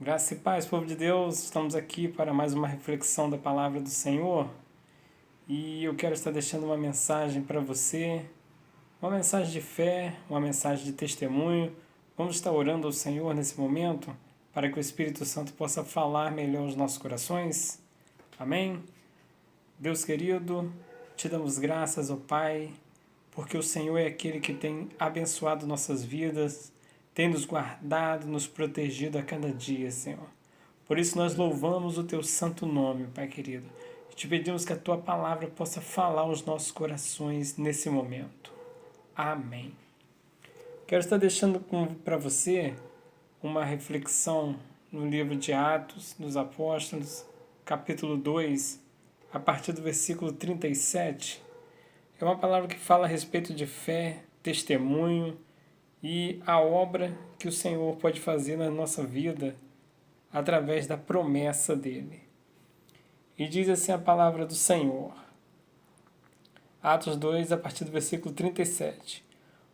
Graça e paz, povo de Deus, estamos aqui para mais uma reflexão da palavra do Senhor e eu quero estar deixando uma mensagem para você, uma mensagem de fé, uma mensagem de testemunho. Vamos estar orando ao Senhor nesse momento para que o Espírito Santo possa falar melhor aos nossos corações. Amém? Deus querido, te damos graças, ó Pai, porque o Senhor é aquele que tem abençoado nossas vidas, tem nos guardado, nos protegido a cada dia, Senhor. Por isso nós louvamos o teu santo nome, Pai querido. E te pedimos que a tua palavra possa falar aos nossos corações nesse momento. Amém. Quero estar deixando para você uma reflexão no livro de Atos dos Apóstolos, capítulo 2, a partir do versículo 37. É uma palavra que fala a respeito de fé, testemunho e a obra que o Senhor pode fazer na nossa vida através da promessa dele. E diz assim a palavra do Senhor. Atos 2, a partir do versículo 37.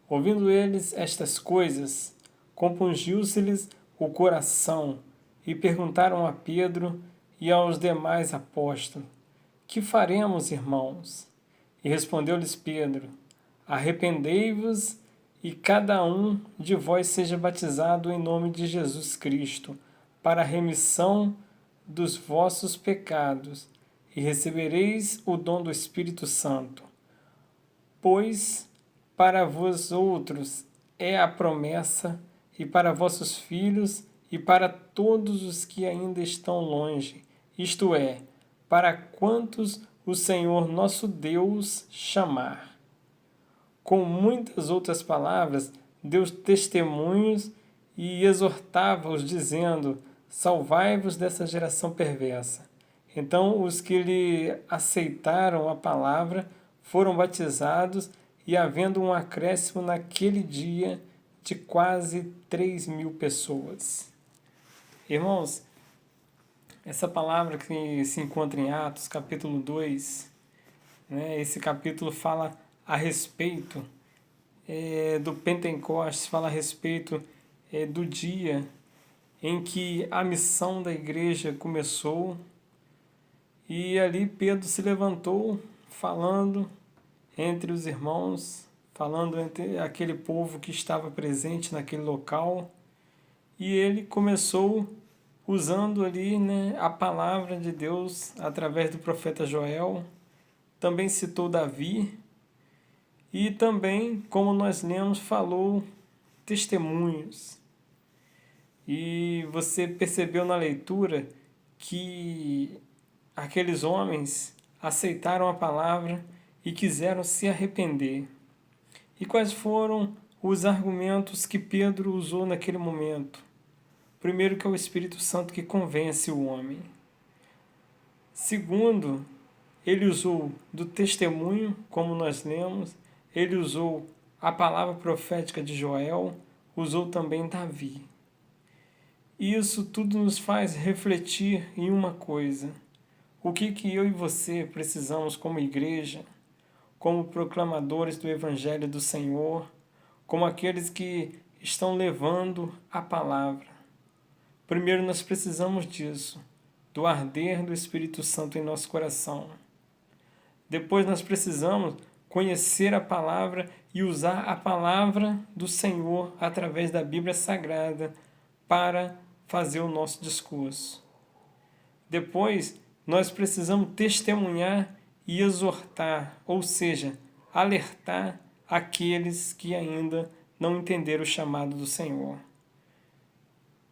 Ouvindo eles estas coisas, compungiu-se-lhes o coração e perguntaram a Pedro e aos demais apóstolos: Que faremos, irmãos? E respondeu-lhes Pedro: Arrependei-vos e cada um de vós seja batizado em nome de Jesus Cristo, para a remissão dos vossos pecados, e recebereis o dom do Espírito Santo. Pois para vós outros é a promessa, e para vossos filhos, e para todos os que ainda estão longe, isto é, para quantos o Senhor nosso Deus chamar. Com muitas outras palavras, deu testemunhos e exortava-os, dizendo: Salvai-vos dessa geração perversa. Então os que lhe aceitaram a palavra foram batizados, e havendo um acréscimo naquele dia de quase 3.000 pessoas. Irmãos, essa palavra que se encontra em Atos, capítulo 2, né, esse capítulo fala a respeito do Pentecostes, fala a respeito do dia em que a missão da igreja começou, e ali Pedro se levantou falando entre os irmãos, falando entre aquele povo que estava presente naquele local, e ele começou usando ali, né, a palavra de Deus através do profeta Joel. Também citou Davi, e também, como nós lemos, falou testemunhos. E você percebeu na leitura que aqueles homens aceitaram a palavra e quiseram se arrepender. E quais foram os argumentos que Pedro usou naquele momento? Primeiro, que é o Espírito Santo que convence o homem. Segundo, ele usou do testemunho, como nós lemos, ele usou a palavra profética de Joel, usou também Davi. E isso tudo nos faz refletir em uma coisa: o que eu e você precisamos como igreja, como proclamadores do Evangelho do Senhor, como aqueles que estão levando a palavra. Primeiro nós precisamos disso, do arder do Espírito Santo em nosso coração. Depois nós precisamos conhecer a palavra e usar a palavra do Senhor através da Bíblia Sagrada para fazer o nosso discurso. Depois nós precisamos testemunhar e exortar, ou seja, alertar aqueles que ainda não entenderam o chamado do Senhor.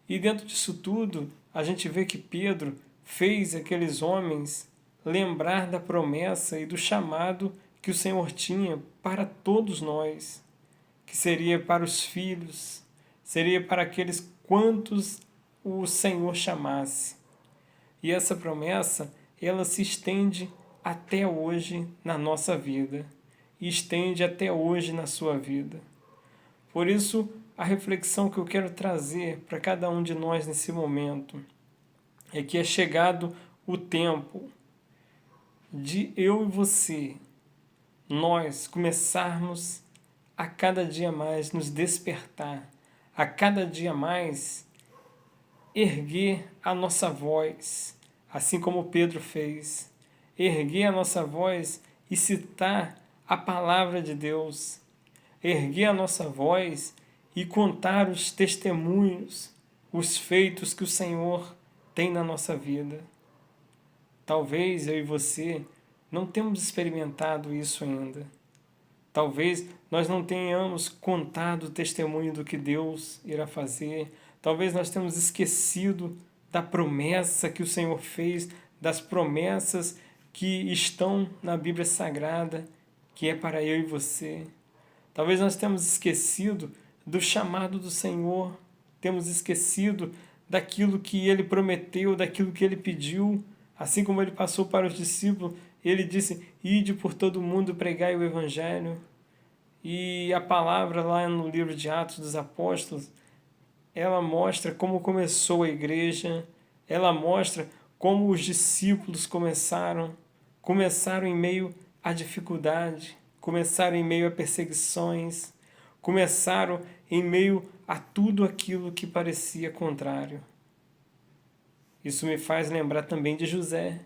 E dentro disso tudo, a gente vê que Pedro fez aqueles homens lembrar da promessa e do chamado que o Senhor tinha para todos nós, que seria para os filhos, seria para aqueles quantos o Senhor chamasse. E essa promessa, ela se estende até hoje na nossa vida, e estende até hoje na sua vida. Por isso, a reflexão que eu quero trazer para cada um de nós nesse momento é que é chegado o tempo de eu e você, nós começarmos a cada dia mais nos despertar, a cada dia mais erguer a nossa voz, assim como Pedro fez. Erguer a nossa voz e citar a palavra de Deus. Erguer a nossa voz e contar os testemunhos, os feitos que o Senhor tem na nossa vida. Talvez eu e você não temos experimentado isso ainda. Talvez nós não tenhamos contado o testemunho do que Deus irá fazer. Talvez nós tenhamos esquecido da promessa que o Senhor fez, das promessas que estão na Bíblia Sagrada, que é para eu e você. Talvez nós tenhamos esquecido do chamado do Senhor, temos esquecido daquilo que Ele prometeu, daquilo que Ele pediu, assim como Ele passou para os discípulos, Ele disse, ide por todo mundo, pregai o Evangelho. E a palavra lá no livro de Atos dos Apóstolos, ela mostra como começou a igreja, ela mostra como os discípulos começaram em meio à dificuldade, começaram em meio a perseguições, começaram em meio a tudo aquilo que parecia contrário. Isso me faz lembrar também de José.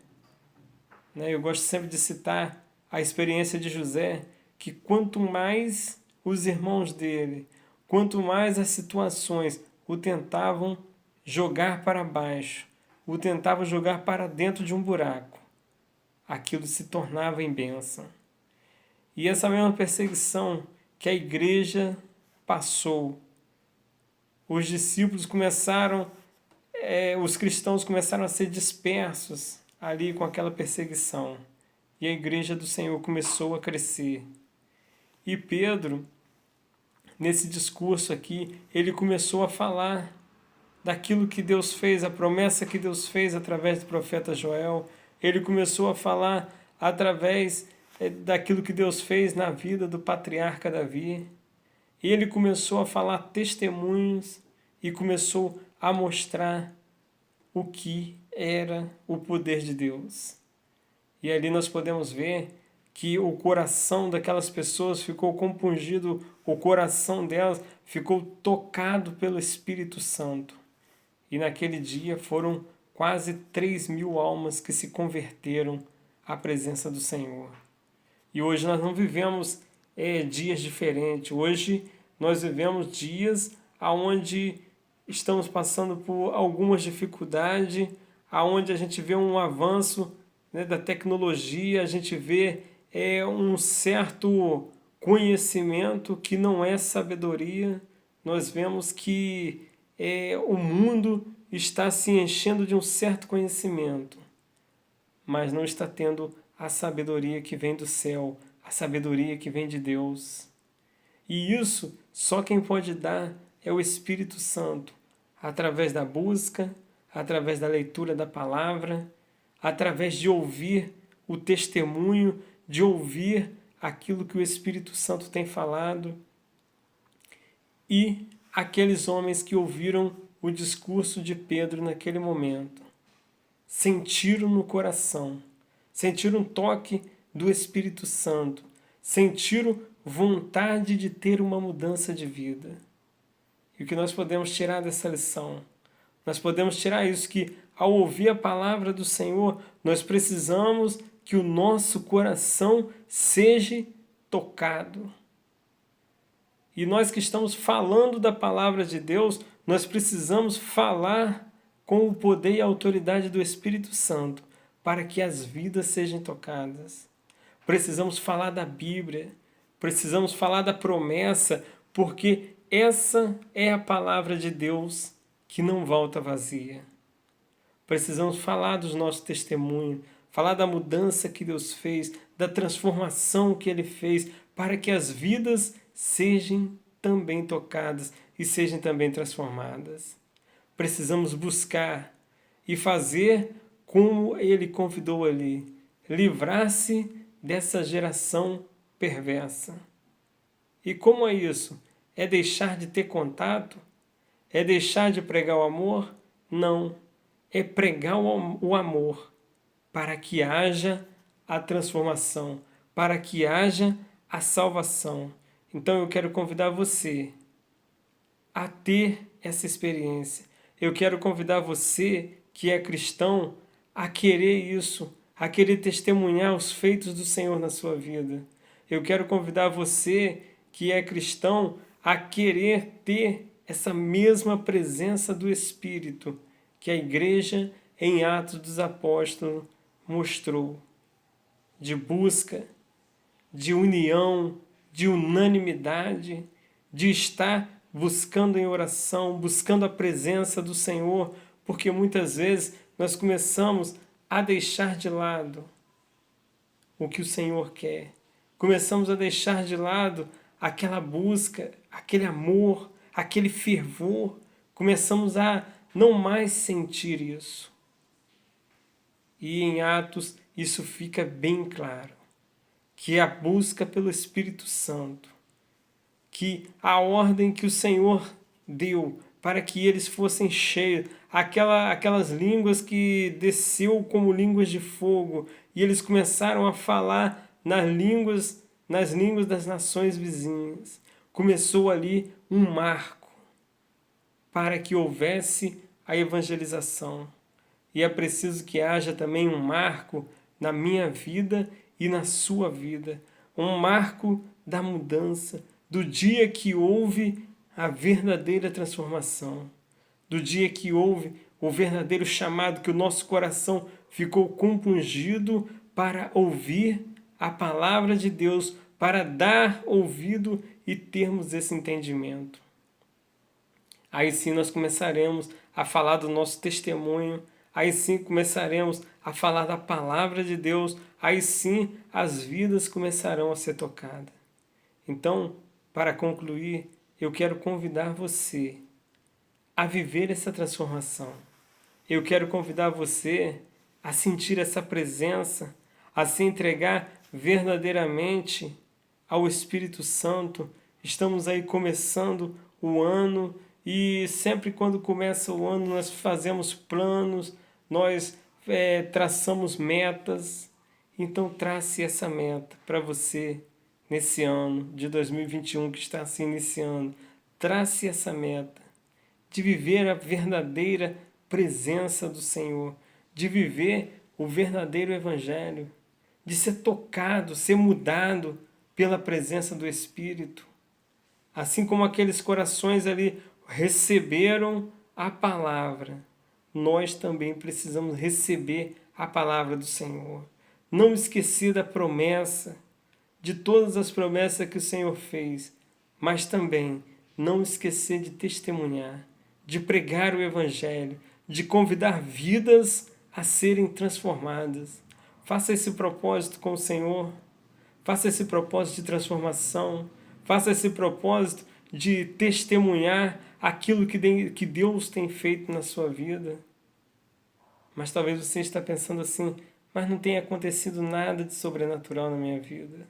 Eu gosto sempre de citar a experiência de José, que quanto mais os irmãos dele, quanto mais as situações o tentavam jogar para baixo, o tentavam jogar para dentro de um buraco, aquilo se tornava em bênção. E essa mesma perseguição que a igreja passou, os discípulos os cristãos começaram a ser dispersos ali com aquela perseguição. E a igreja do Senhor começou a crescer. E Pedro, nesse discurso aqui, ele começou a falar daquilo que Deus fez, a promessa que Deus fez através do profeta Joel. Ele começou a falar através daquilo que Deus fez na vida do patriarca Davi. E ele começou a falar testemunhos e começou a mostrar o que era o poder de Deus. E ali nós podemos ver que o coração daquelas pessoas ficou compungido, o coração delas ficou tocado pelo Espírito Santo. E naquele dia foram quase 3.000 almas que se converteram à presença do Senhor. E hoje nós não vivemos dias diferentes. Hoje nós vivemos dias onde estamos passando por algumas dificuldades, onde a gente vê um avanço da tecnologia, a gente vê um certo conhecimento que não é sabedoria. Nós vemos que o mundo está se enchendo de um certo conhecimento, mas não está tendo a sabedoria que vem do céu, a sabedoria que vem de Deus. E isso só quem pode dar é o Espírito Santo, através da busca, através da leitura da palavra, através de ouvir o testemunho, de ouvir aquilo que o Espírito Santo tem falado. E aqueles homens que ouviram o discurso de Pedro naquele momento sentiram no coração, sentiram um toque do Espírito Santo, sentiram vontade de ter uma mudança de vida. E o que nós podemos tirar dessa lição? Nós podemos tirar isso, que ao ouvir a palavra do Senhor, nós precisamos que o nosso coração seja tocado. E nós que estamos falando da palavra de Deus, nós precisamos falar com o poder e a autoridade do Espírito Santo para que as vidas sejam tocadas. Precisamos falar da Bíblia, precisamos falar da promessa, porque essa é a palavra de Deus que não volta vazia. Precisamos falar dos nossos testemunhos, falar da mudança que Deus fez, da transformação que Ele fez, para que as vidas sejam também tocadas e sejam também transformadas. Precisamos buscar e fazer como Ele convidou ali, livrar-se dessa geração perversa. E como é isso? É deixar de ter contato? É deixar de pregar o amor? Não. É pregar o amor para que haja a transformação, para que haja a salvação. Então eu quero convidar você a ter essa experiência. Eu quero convidar você, que é cristão, a querer isso, a querer testemunhar os feitos do Senhor na sua vida. Eu quero convidar você, que é cristão, a querer ter essa mesma presença do Espírito que a igreja em Atos dos Apóstolos mostrou, de busca, de união, de unanimidade, de estar buscando em oração, buscando a presença do Senhor, porque muitas vezes nós começamos a deixar de lado o que o Senhor quer. Começamos a deixar de lado aquela busca, aquele amor, aquele fervor. Começamos a não mais sentir isso. E em Atos isso fica bem claro, que é a busca pelo Espírito Santo, que a ordem que o Senhor deu para que eles fossem cheios, aquelas línguas que desceu como línguas de fogo, e eles começaram a falar nas línguas das nações vizinhas. Começou ali um marco para que houvesse a evangelização. E é preciso que haja também um marco na minha vida e na sua vida. Um marco da mudança, do dia que houve a verdadeira transformação, do dia que houve o verdadeiro chamado, que o nosso coração ficou compungido para ouvir a palavra de Deus, para dar ouvido e termos esse entendimento. Aí sim nós começaremos a falar do nosso testemunho, aí sim começaremos a falar da palavra de Deus, aí sim as vidas começarão a ser tocadas. Então, para concluir, eu quero convidar você a viver essa transformação. Eu quero convidar você a sentir essa presença, a se entregar verdadeiramente ao Espírito Santo. Estamos aí começando o ano e sempre quando começa o ano nós fazemos planos, nós traçamos metas. Então trace essa meta para você nesse ano de 2021 que está se iniciando. Trace essa meta de viver a verdadeira presença do Senhor, de viver o verdadeiro Evangelho, de ser tocado, ser mudado pela presença do Espírito. Assim como aqueles corações ali receberam a palavra, nós também precisamos receber a palavra do Senhor. Não esquecer da promessa, de todas as promessas que o Senhor fez, mas também não esquecer de testemunhar, de pregar o Evangelho, de convidar vidas a serem transformadas. Faça esse propósito com o Senhor, faça esse propósito de transformação, faça esse propósito de testemunhar aquilo que Deus tem feito na sua vida. Mas talvez você está pensando assim, mas não tem acontecido nada de sobrenatural na minha vida.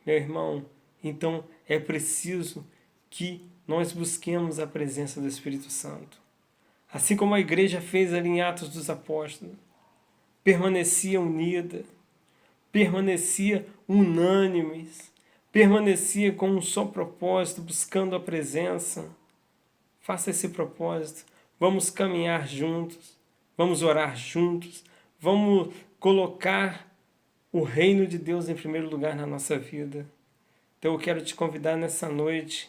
Meu irmão, então é preciso que nós busquemos a presença do Espírito Santo. Assim como a igreja fez ali em Atos dos Apóstolos, permanecia unida, permanecia unânimes, permanecia com um só propósito, buscando a presença. Faça esse propósito. Vamos caminhar juntos, vamos orar juntos, vamos colocar o reino de Deus em primeiro lugar na nossa vida. Então eu quero te convidar nessa noite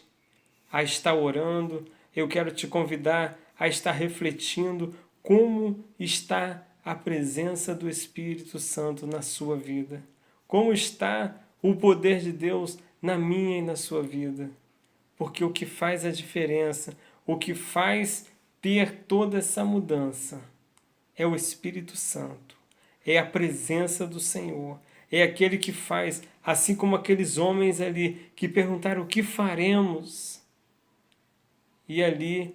a estar orando, eu quero te convidar a estar refletindo como está a presença do Espírito Santo na sua vida. Como está o poder de Deus na minha e na sua vida. Porque o que faz a diferença, o que faz ter toda essa mudança é o Espírito Santo, é a presença do Senhor, é aquele que faz, assim como aqueles homens ali que perguntaram o que faremos. E ali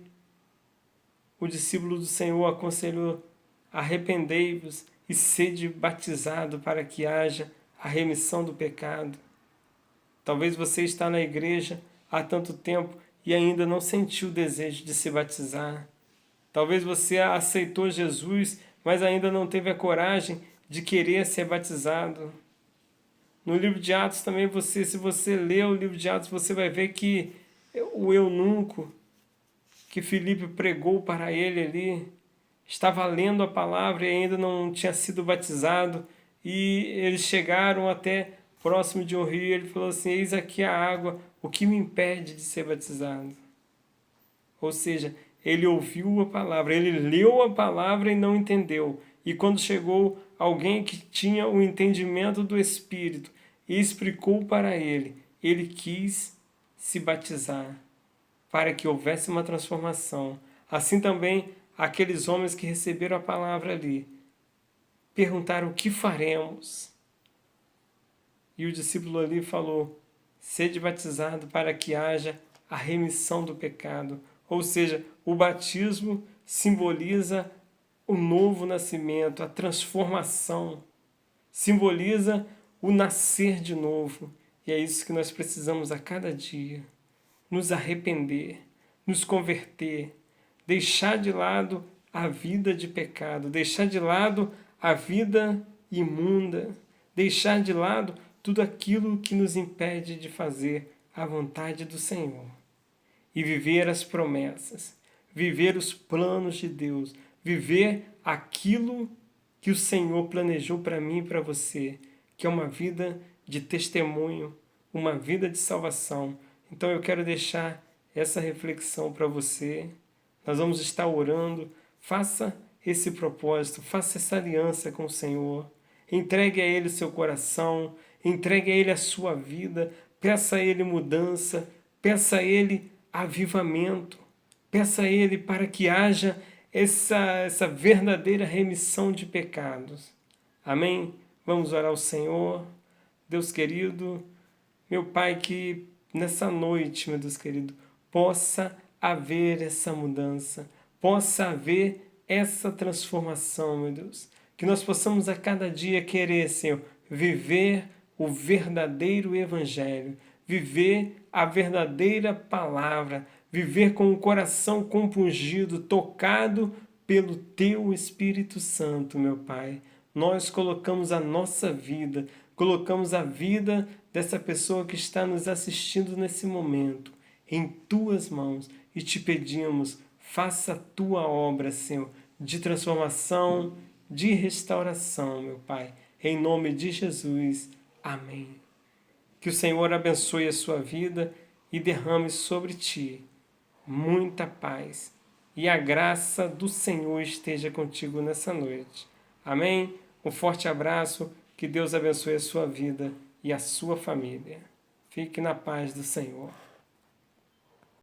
o discípulo do Senhor aconselhou: arrependei-vos e sede batizado para que haja a remissão do pecado. Talvez você está na igreja há tanto tempo e ainda não sentiu o desejo de se batizar. Talvez você aceitou Jesus, mas ainda não teve a coragem de querer ser batizado. No livro de Atos também, se você ler o livro de Atos, você vai ver que o eunuco, que Filipe pregou para ele ali, estava lendo a palavra e ainda não tinha sido batizado, e eles chegaram até próximo de um rio, e ele falou assim: eis aqui a água, o que me impede de ser batizado? Ou seja, ele ouviu a palavra, ele leu a palavra e não entendeu. E quando chegou alguém que tinha o entendimento do Espírito e explicou para ele quis se batizar para que houvesse uma transformação. Assim também, aqueles homens que receberam a palavra ali perguntaram: o que faremos? E o discípulo ali falou: sede batizado para que haja a remissão do pecado. Ou seja, o batismo simboliza o novo nascimento, a transformação, simboliza o nascer de novo. E é isso que nós precisamos a cada dia: nos arrepender, nos converter, deixar de lado a vida de pecado, deixar de lado a vida imunda, deixar de lado tudo aquilo que nos impede de fazer a vontade do Senhor e viver as promessas, viver os planos de Deus, viver aquilo que o Senhor planejou para mim e para você, que é uma vida de testemunho, uma vida de salvação. Então eu quero deixar essa reflexão para você. Nós vamos estar orando. Faça esse propósito, faça essa aliança com o Senhor. Entregue a Ele seu coração, entregue a Ele a sua vida, peça a Ele mudança, peça a Ele avivamento, peça a Ele para que haja essa verdadeira remissão de pecados. Amém? Vamos orar ao Senhor. Deus querido, meu Pai, que nessa noite, meu Deus querido, possa haver essa mudança, possa haver essa transformação, meu Deus. Que nós possamos a cada dia querer, Senhor, viver o verdadeiro Evangelho, viver a verdadeira palavra, viver com o coração compungido, tocado pelo Teu Espírito Santo, meu Pai. Nós colocamos a nossa vida, colocamos a vida dessa pessoa que está nos assistindo nesse momento em Tuas mãos e te pedimos, faça a Tua obra, Senhor, de transformação, de restauração, meu Pai. Em nome de Jesus. Amém. Que o Senhor abençoe a sua vida e derrame sobre ti muita paz. E a graça do Senhor esteja contigo nessa noite. Amém? Um forte abraço. Que Deus abençoe a sua vida e a sua família. Fique na paz do Senhor.